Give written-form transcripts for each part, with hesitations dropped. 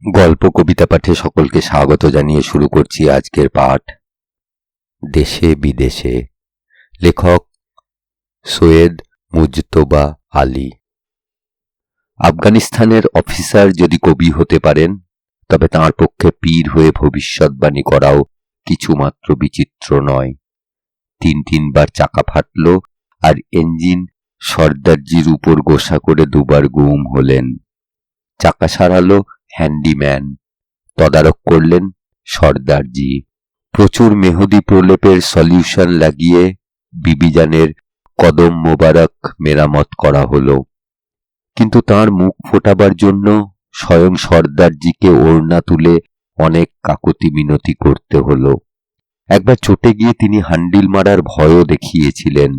গল্প কবিতা পাঠে সকলকে স্বাগত জানিয়ে শুরু করছি আজকের পাঠ। দেশে বিদেশে, লেখক সৈয়দ মুজতবা আলী। আফগানিস্তানের অফিসার যদি কবি হতে পারেন, তবে তাঁর পক্ষে পীর হয়ে ভবিষ্যৎবাণী করাও কিছুমাত্র বিচিত্র নয়। তিনবার চাকা ফাটল, আর ইঞ্জিন সর্দারজির উপর গোসা করে দুবার গুম হলেন। চাকা সারালো হ্যান্ডিম্যান, তদারক করলেন সর্দারজি। প্রচুর মেহদি প্রলেপের সলিউশন লাগিয়ে বিবিজানের কদম মোবারক মেরামত করা হলো। কিন্তু তার মুখ ফোটাবার জন্য স্বয়ং সর্দারজিকে ওড়না তুলে অনেক কাকুতি মিনতি করতে হলো। একবার চটে গিয়ে তিনি হান্ডিল মারার ভয়ও দেখিয়েছিলেন।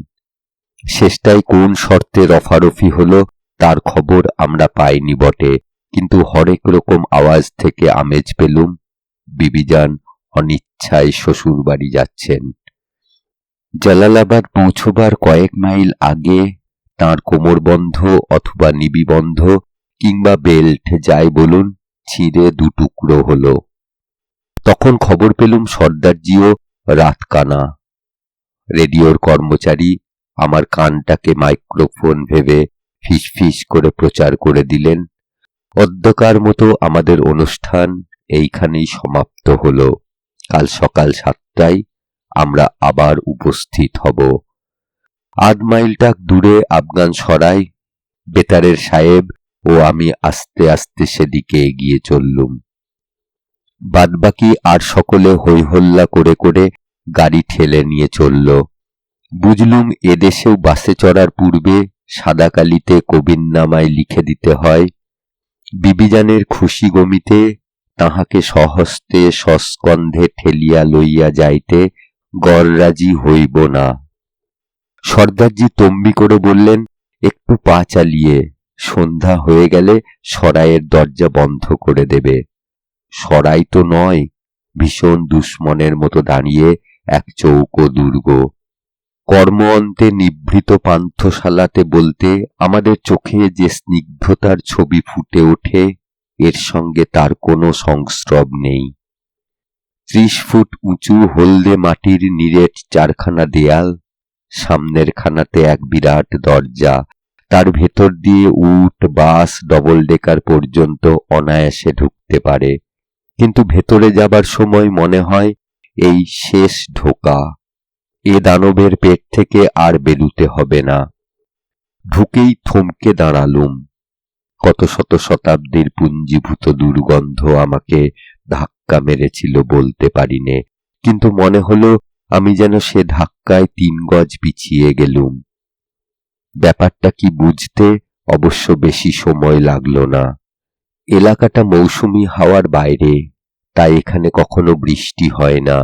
শেষটায় কোন শর্তে রফারফি হলো তার খবর আমরা পাইনি বটে, কিন্তু হরেক রকম আওয়াজ থেকে আমেজ পেলুম বিবিজান অনিচ্ছায় শ্বশুর বাড়ি যাচ্ছেন। জালালাবাদ পৌঁছবার কয়েক মাইল আগে তাঁর কোমরবন্ধ অথবা নিবিবন্ধ কিংবা বেল্ট যাই বলুন ছিঁড়ে দুটুকরো হলো। তখন খবর পেলুম সর্দারজিও রাতকানা। রেডিওর কর্মচারী আমার কানটাকে মাইক্রোফোন ভেবে ফিস করে প্রচার করে দিলেন, অদ্যকার মতো আমাদের অনুষ্ঠান এইখানেই সমাপ্ত হলো। কাল সকাল 7টায় আমরা আবার উপস্থিত হব। আধ মাইলটাক দূরে আফগান সরাই। বেতারের সাহেব ও আমি আস্তে আস্তে সেদিকে এগিয়ে চললুম। বাদবাকি আর সকলে হইহল্লা করে করে গাড়ি ঠেলে নিয়ে চলল। বুঝলুম এদেশেও বাসে চড়ার পূর্বে সাদা কালিতে কবিরনামায় লিখে দিতে হয়, বিবিজানের খুশি গমিতে তাহাকে স্বহস্তে সস্কন্ধে ঠেলিয়া লইয়া যাইতে গররাজি হইব না। সর্দারজি তম্বি করে বললেন, একটু পা চালিয়ে, সন্ধ্যা হয়ে গেলে সরাইয়ের দরজা বন্ধ করে দেবে। সরাই তো নয়, ভীষণ দুশ্মনের মতো দাঁড়িয়ে এক চৌকো দুর্গ। কর্ম অন্তে নিভৃত পান্থশালাতে বলতে আমাদের চোখে যে স্নিগ্ধতার ছবি ফুটে ওঠে, এর সঙ্গে তার কোনো সংস্রব নেই। 30 ফুট উঁচু হলদে মাটির নিরেট চারখানা দেয়াল, সামনের খানাতে এক বিরাট দরজা। তার ভেতর দিয়ে উট, বাস, ডবল ডেকার পর্যন্ত অনায়াসে ঢুকতে পারে, কিন্তু ভেতরে যাবার সময় মনে হয় এই শেষ ঢোকা, এ দানবের পেট থেকে আর বেরুতে হবে না। ঢুকেই থমকে দাঁড়ালুম। কত শত শতাব্দীর পুঞ্জীভূত দুর্গন্ধ আমাকে ধাক্কা মেরেছিল বলতে পারিনে, কিন্তু মনে হলো আমি যেন সে ধাক্কায় 3 গজ পিছিয়ে গেলুম। ব্যাপারটা কি বুঝতে অবশ্য বেশি সময় লাগলো না। এলাকাটা মৌসুমী হাওয়ার বাইরে, তাই এখানে কখনো বৃষ্টি হয় না।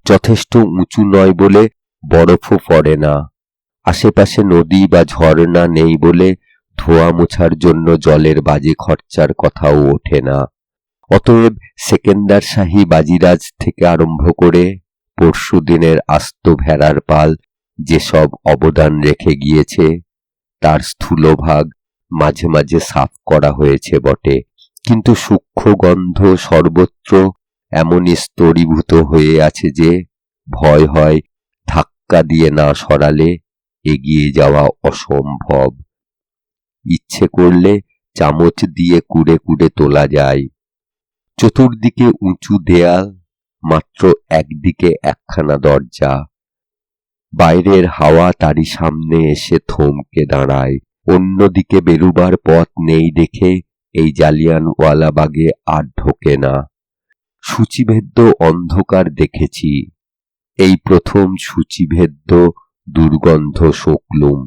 যথেষ্ট উঁচু নয় বলে বরফও পড়ে না। আশেপাশে নদী বা ঝর্ণা নেই বলে ধোয়া মোছার জন্য জলের বাজে খরচার কথাও ওঠে না। অতএব সেকেন্দার শাহী বাজিরাজ থেকে আরম্ভ করে পরশুদিনের আস্ত ভেড়ার পাল যেসব অবদান রেখে গিয়েছে, তার স্থূলভাগ মাঝে মাঝে সাফ করা হয়েছে বটে, কিন্তু সূক্ষ্ম গন্ধ সর্বত্র এমনই স্তরীভূত হয়ে আছে যে ভয় হয় ধাক্কা দিয়ে না সরালে এগিয়ে যাওয়া অসম্ভব। ইচ্ছে করলে চামচ দিয়ে কুড়ে কুড়ে তোলা যায়। চতুর্দিকে উঁচু দেয়াল, মাত্র একদিকে একখানা দরজা। বাইরের হাওয়া তারই সামনে এসে থমকে দাঁড়ায়। অন্যদিকে বেরুবার পথ নেই দেখে এই জালিয়ানওয়ালাবাগে আর ঢোকে না। সূচিভেদ্য অন্ধকার দেখেছি, এই প্রথম সূচিভেদ্য দুর্গন্ধ শোকলুম।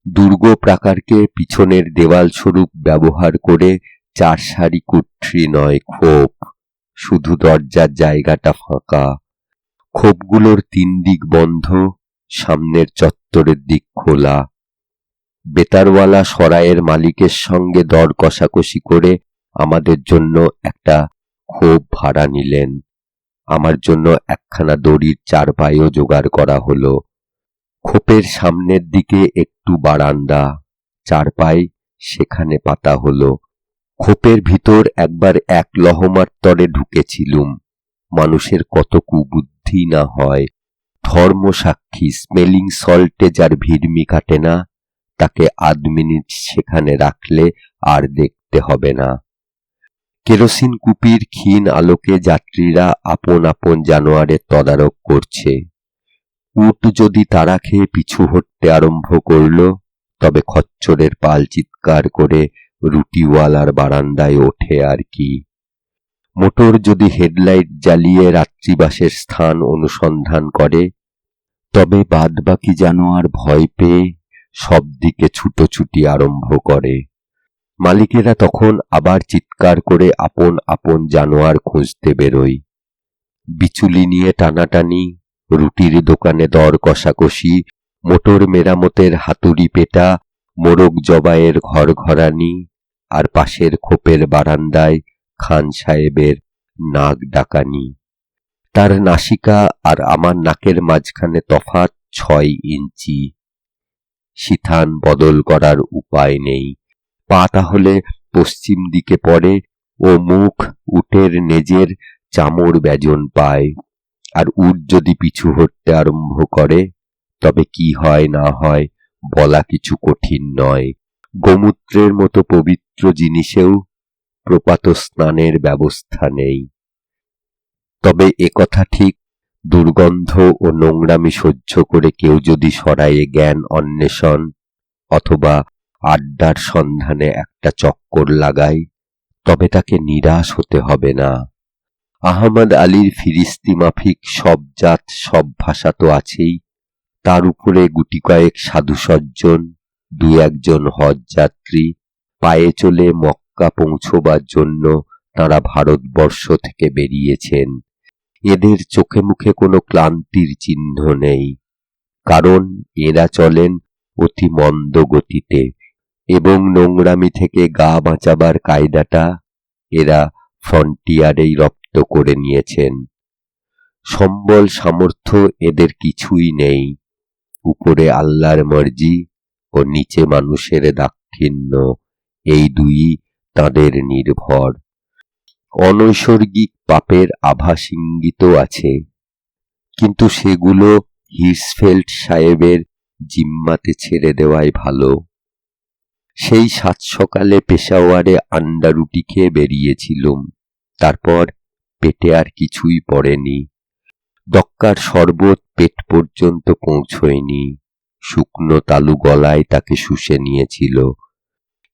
দুর্গ প্রাকারকে পিছনের দেওয়াল স্বরূপ ব্যবহার করে 4 সারি কুঠরি নয়, খোপ। শুধু দরজার জায়গাটা ফাঁকা। খোপগুলোর 3 দিক বন্ধ, সামনের চত্বরের দিক খোলা। বেতারওয়ালা সরাইয়ের মালিকের সঙ্গে দর কষাকষি করে আমাদের জন্য একটা খোপ ভাড়া নিলেন। আমার জন্য একখানা দড়ির চারপাইও জোগাড় করা হলো। খোপের সামনের দিকে একটু বারান্দা, চারপাই সেখানে পাতা হলো। খোপের ভিতর একবার এক লহমার তরে ঢুকেছিলুম। মানুষের কত কুবুদ্ধি না হয়। ধর্ম সাক্ষী স্মেলিং সল্টে যার ভিড়মি কাটে না, তাকে আধ মিনিট সেখানে রাখলে আর দেখতে হবে না। কেরোসিন কুপির ক্ষীণ আলোকে যাত্রীরা আপন আপন জানোয়ারের তদারক করছে। উট যদি তাড়া খেয়ে পিছু হটতে আরম্ভ করল, তবে খচ্চরের পাল চিৎকার করে রুটিওয়ালার বারান্দায় ওঠে আর কি। মোটর যদি হেডলাইট জ্বালিয়ে রাত্রিবাসের স্থান অনুসন্ধান করে, তবে বাদবাকি জানোয়ার ভয় পেয়ে সব দিকে ছুটোছুটি আরম্ভ করে। মালিকেরা তখন আবার চিৎকার করে আপন আপন জানোয়ার খুঁজতে বেরোয়। বিচুলি নিয়ে টানাটানি, রুটির দোকানে দর কষাকষি, মোটর মেরামতের হাতুড়ি পেটা, মোরগ জবাইয়ের ঘরঘরানি, আর পাশের খোপের বারান্দায় খান সাহেবের নাক ডাকানি। তার নাসিকা আর আমার নাকের মাঝখানে তফাৎ 6 ইঞ্চি। সিথান বদল করার উপায় নেই। পা তাহলে পশ্চিম দিকে পড়ে ও মুখ উটের নেজের চামর ব্যজন পায়। আর উট যদি পিছু হটতে আরম্ভ করে, তবে কি হয় না হয় বলা কিছু কঠিন নয়। গোমূত্রের মতো পবিত্র জিনিসেও প্রপাত স্নানের ব্যবস্থা নেই। তবে একথা ঠিক, দুর্গন্ধ ও নোংরামি সহ্য করে কেউ যদি সরায়ে জ্ঞান অন্বেষণ অথবা আড্ডার সন্ধানে একটা চক্কর লাগায়, তবে তাকে নিরাশ হতে হবে না। আহমদ আলীর ফিরিস্তি মাফিক সব জাত সব ভাষা তো আছেই, তার উপরে গুটি কয়েক সাধু সজ্জন, 2-1 হজ যাত্রী পায়ে চলে মক্কা পৌঁছবার জন্য তাঁরা ভারতবর্ষ থেকে বেরিয়েছেন। এদের চোখে মুখে কোনো ক্লান্তির চিহ্ন নেই, কারণ এরা চলেন অতি মন্দ গতিতে এবং নোংরামি থেকে গা বাঁচাবার কায়দাটা এরা ফ্রন্টিয়ারেই রপ্ত করে নিয়েছেন। সম্বল সামর্থ্য এদের কিছুই নেই। উপরে আল্লাহর মর্জি ও নিচে মানুষের দাক্ষিণ্য, এই দুই তাঁদের নির্ভর। অনৈসর্গিক পাপের আভাস ইঙ্গিত আছে, কিন্তু সেগুলো হির্সফেল্ড সাহেবের জিম্মাতে ছেড়ে দেওয়াই ভালো। সেই 7 সকালে পেশাওয়ারে আন্ডা রুটি খেয়ে বেরিয়েছিলুম। তারপর পেটে আর কিছুই পড়েনি। দক্কার শরবত পেট পর্যন্ত পৌঁছয়নি। শুকনো তালু গলায় তাকে শুষে নিয়েছিল।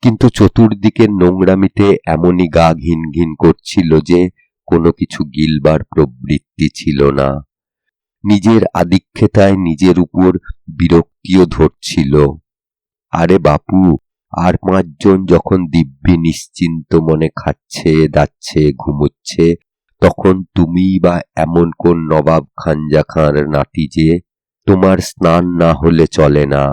কিন্তু চতুর্দিকের নোংরামিতে এমনই গা ঘিন ঘিন করছিল যে কোনো কিছু গিলবার প্রবৃত্তি ছিল না। নিজের আদিক্ষেতায় নিজের উপর বিরক্তিও ধরছিল। আরে বাপু, আর 5 জন যখন দিব্যি নিশ্চিন্ত মনে খাচ্ছে দাচ্ছে ঘুমোচ্ছে, তখন তুমিই বা এমন কোন নবাব খানজা খাঁর নাতি যে তোমার স্নান না হলে চলে না?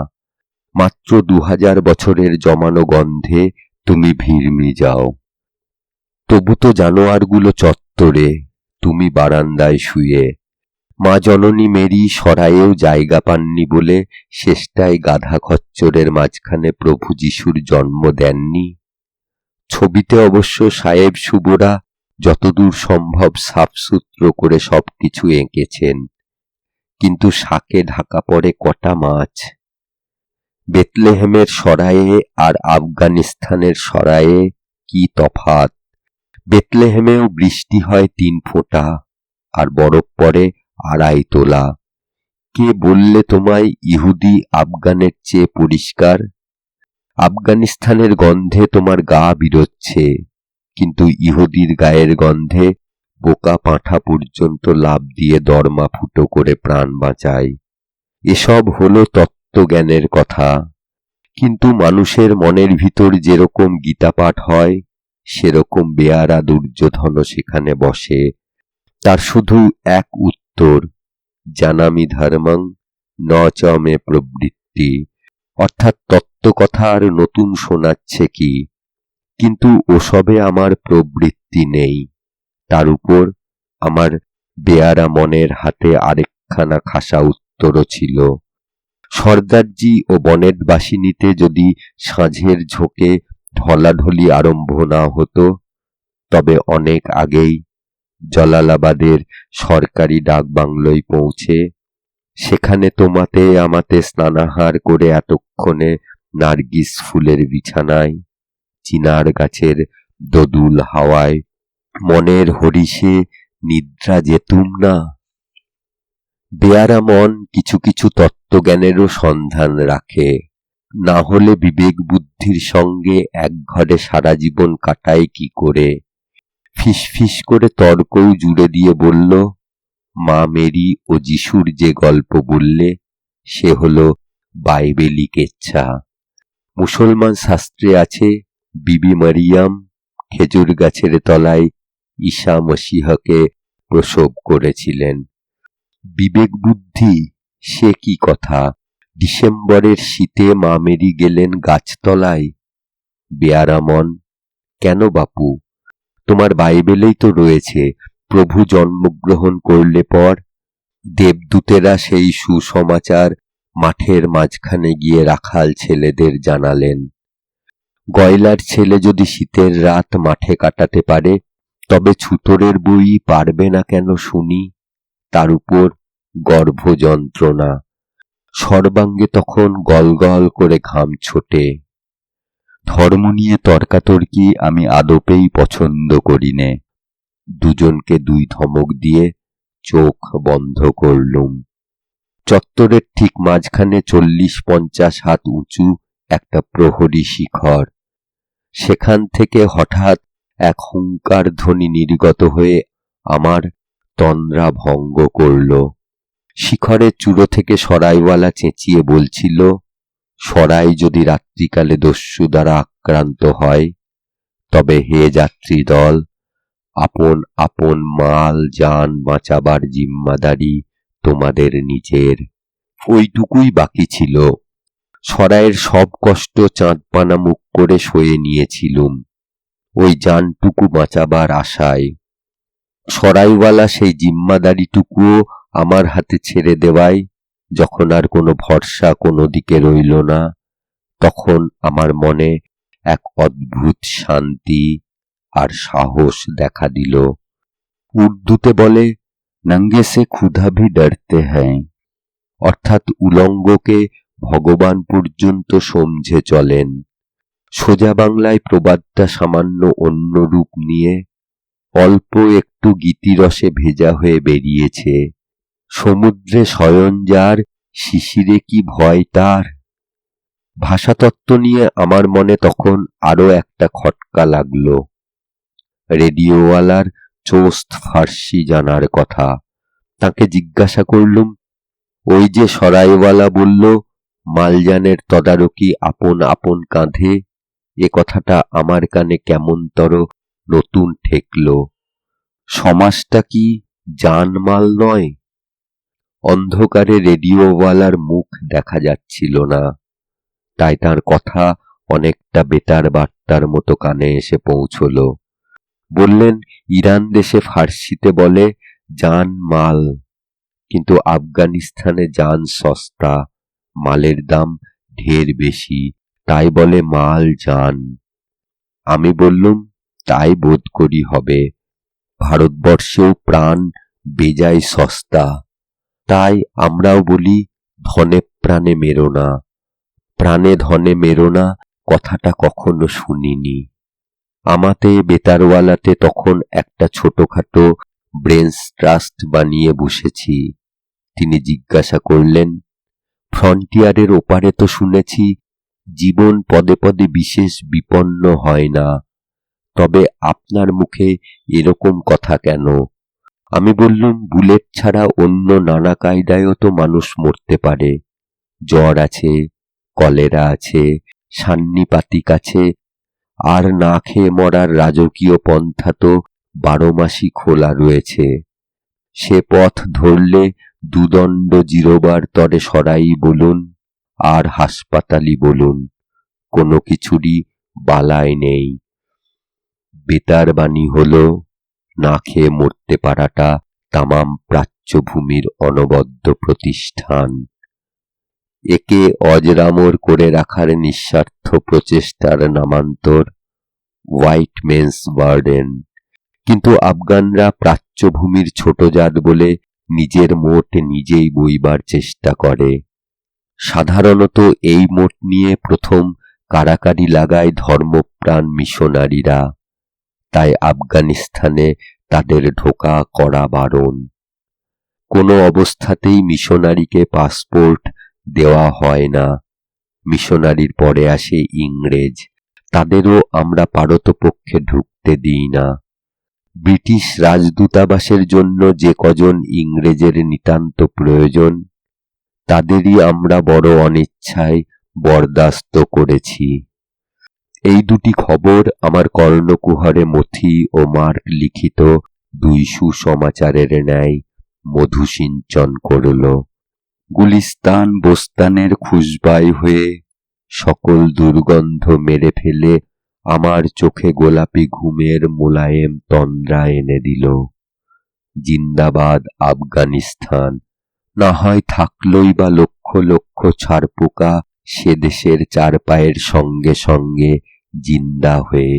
মাত্র 2000 বছরের জমানো গন্ধে তুমি ভিড়মি যাও। তবু তো জানোয়ারগুলো চত্বরে, তুমি বারান্দায় শুয়ে। মা জননী মেরি সরায়েও জায়গা পাননি বলে শেষটায় গাধা খচ্চরের মাঝখানে প্রভু যিশুর জন্ম দেননি। ছবিতে অবশ্য সাহেব শুভরা যতদূর সম্ভব সাফসুতরো করে সবকিছু এঁকেছেন, কিন্তু শাকে ঢাকা পড়ে কটা মাছ। বেতলেহেমের সরায়ে আর আফগানিস্তানের সরায়ে কি তফাৎ! বেতলেহেমেও বৃষ্টি হয় 3 ফোঁটা আর বরফ পড়ে 2.5 তোলা। কে বললে তোমায় ইহুদি আফগানের চেয়ে পরিষ্কার? আফগানিস্তানের গন্ধে তোমার গা বিরোচ্ছে, কিন্তু ইহুদির গায়ের গন্ধে বোকা পাঁঠা পর্যন্ত লাফ দিয়ে দরমা ফুটো করে প্রাণ বাঁচায়। এসব হলো তত্ত্বজ্ঞানের কথা, কিন্তু মানুষের মনের ভিতর যেরকম গীতাপাঠ হয়, সেরকম বেয়ারা দুর্যোধনও সেখানে বসে। তার শুধু এক উত্তর, জানামি ধর্মং ন চ মে প্রবৃত্তি, অর্থাৎ তত্ত্বকথা আর নতুন শোনাচ্ছে কি, কিন্তু ওসবে আমার প্রবৃত্তি নেই। তার উপর আমার বেয়ারা মনের হাতে আরেকখানা খাসা উত্তরও ছিল। সর্দারজি ও বনেটবাসিনীতে যদি সাঁঝের ঝোঁকে ঢলাঢলি আরম্ভ না হতো, তবে অনেক আগেই জলালাবাদের সরকারি ডাকবাংলোয় পৌঁছে সেখানে তোমাতে আমাতে স্নানাহার করে এতক্ষণে নার্গিস ফুলের বিছানায়, চিনার গাছের দোদুল হাওয়ায় মনের হরিষে নিদ্রা যেতুম না। বেয়ারা মন কিছু কিছু তত্ত্বজ্ঞানেরও সন্ধান রাখে, না হলে বিবেক বুদ্ধির সঙ্গে এক ঘরে সারা জীবন কাটায় কি করে। ফিসফিস করে তর্কও জুড়ে দিয়ে বলল, মা মেরি ও যিশুর যে গল্প বললে সে হলো বাইবেলি কেচ্ছা। মুসলমান শাস্ত্রে আছে বিবি মারিয়াম খেজুর গাছের তলায় ঈসা মসিহকে প্রসব করেছিলেন। বিবেক বুদ্ধি সে কি কথা! ডিসেম্বরের শীতে মা মেরি গেলেন গাছতলায়। বেয়ারা মন, কেন বাপু, তোমার বাইবেলেই তো রয়েছে প্রভু জন্মগ্রহণ করলে পর দেবদূতেরা সেই সুসমাচার মাঠের মাঝখানে গিয়ে রাখাল ছেলেদের জানালেন। গয়লার ছেলে যদি শীতের রাত মাঠে কাটাতে পারে, তবে ছুতোরের বই পারবে না কেন শুনি। তার উপর গর্ভযন্ত্রণা, সর্বাঙ্গে তখন গলগল করে ঘাম ছোটে। ধর্ম নিয়ে তর্কাতর্কি আমি আদপেই পছন্দ করি নে। দুজনকে দুই ধমক দিয়ে চোখ বন্ধ করলুম। চত্বরের ঠিক মাঝখানে 40-50 হাত উঁচু একটা প্রহরী শিখর। সেখান থেকে হঠাৎ এক হুঙ্কার ধ্বনি নির্গত হয়ে আমার তন্দ্রা ভঙ্গ করল। শিখরের চূড়ো থেকে সরাইওয়ালা চেঁচিয়ে বলছিল, সরাই যদি রাত্রিকালে দস্যু দ্বারা আক্রান্ত হয়, তবে হে যাত্রী দল, আপন আপন মাল যান বাঁচাবার জিম্মাদারি তোমাদের নিজের। ওইটুকুই বাকি ছিল। সরাইয়ের সব কষ্ট চাঁদপানা মুখ করে সয়ে নিয়েছিলুম ওই জানটুকু বাঁচাবার আশায়। সরাইওয়ালা সেই জিম্মাদারিটুকুও আমার হাতে ছেড়ে দেওয়ায় যখন আর কোনো ভরসা কোনো দিকে রইল না, তখন আমার মনে এক অদ্ভুত শান্তি আর সাহস দেখা দিল। উর্দুতে বলে, নঙ্গে সে ক্ষুধা ভি ডরতে হ্যায়, অর্থাৎ উলঙ্গকে ভগবান পর্যন্ত সমঝে চলেন। সোজা বাংলায় প্রবাদটা সামান্য অন্য রূপ নিয়ে অল্প একটু গীতিরসে ভেজা হয়ে বেরিয়েছে। সমুদ্রে শয়ন যার, শিশিরে কি ভয় তার। ভাষাতত্ত্ব নিয়ে আমার মনে তখন আরো একটা খটকা লাগলো। রেডিওওয়ালার চোস্ত ফার্সি জানার কথা। তাকে জিজ্ঞাসা করলুম, ওই যে সরাইওয়ালা বলল মালজানের তদারকি আপন আপন কাঁধে, এ কথাটা আমার কানে কেমনতর নতুন ঠেকল। সমাজটা কি জানমাল নয়? অন্ধকারে রেডিওওয়ালার মুখ দেখা যাচ্ছিল না, তাই তার কথা অনেকটা বেতার বার্তার মতো কানে এসে পৌঁছল। বললেন, ইরান দেশে ফার্সিতে বলে জান মাল, কিন্তু আফগানিস্তানে জান সস্তা, মালের দাম ঢের বেশি, তাই বলে মাল জান। আমি বললুম, তাই বোধ করি হবে। ভারতবর্ষেও প্রাণ বেজায় সস্তা, তাই আমরাও বলি ধনে প্রাণে মেরো না। প্রাণে ধনে মেরো না কথাটা কখনো শুনিনি। আমাতে বেতারওয়ালাতে তখন একটা ছোটখাটো ব্রেন্স ট্রাস্ট বানিয়ে বসেছি। তিনি জিজ্ঞাসা করলেন, ফ্রন্টিয়ারের ওপারে তো শুনেছি জীবন পদে পদে বিশেষ বিপন্ন হয় না, তবে আপনার মুখে এরকম কথা কেন? আমি বললুম, বুলেট ছাড়া অন্য নানা কায়দায়ও তো মানুষ মরতে পারে। জ্বর আছে, কলেরা আছে, সান্নিপাতিক আছে, আর না খেয়ে মরার রাজকীয় পন্থা তো 12 মাসই খোলা রয়েছে। সে পথ ধরলে দুদণ্ড জিরোবার তরে সরাই বলুন আর হাসপাতালি বলুন, কোনো কিছুরই বালাই নেই। বেতার বাণী হল, না খেয়ে মরতে পারাটা তামাম প্রাচ্যভূমির অনবদ্য প্রতিষ্ঠান। একে অজরামর করে রাখার নিঃস্বার্থ প্রচেষ্টার নামান্তর হোয়াইট মেন্স বার্ডেন। কিন্তু আফগানরা প্রাচ্যভূমির ছোট জাত বলে নিজের মোট নিজেই বইবার চেষ্টা করে। সাধারণত এই মোট নিয়ে প্রথম কাড়াকাড়ি লাগায় ধর্মপ্রাণ মিশনারিরা, তাই আফগানিস্তানে তাদের ঢোকা কড়া বারণ। কোনো অবস্থাতেই মিশনারিকে পাসপোর্ট দেওয়া হয় না। মিশনারির পরে আসে ইংরেজ, তাদেরও আমরা পারতপক্ষে ঢুকতে দিই না। ব্রিটিশ রাজদূতাবাসের জন্য যে কজন ইংরেজের নিতান্ত প্রয়োজন, তাদেরই আমরা বড় অনিচ্ছায় বরদাস্ত করেছি। এই দুটি খবর আমার কর্ণকুহরে মথি ও মার্ক লিখিত দুই সুসমাচারের ন্যায় মধুসিঞ্চন করল। গুলিস্তান বোস্তানের খুশবাই হয়ে সকল দুর্গন্ধ মেরে ফেলে আমার চোখে গোলাপি ঘুমের মোলায়েম তন্দ্রা এনে দিল। জিন্দাবাদ আফগানিস্তান, না হয় থাকলই বা লক্ষ লক্ষ ছারপোকা সে দেশের চার পায়ের সঙ্গে সঙ্গে জিন্দা হয়ে।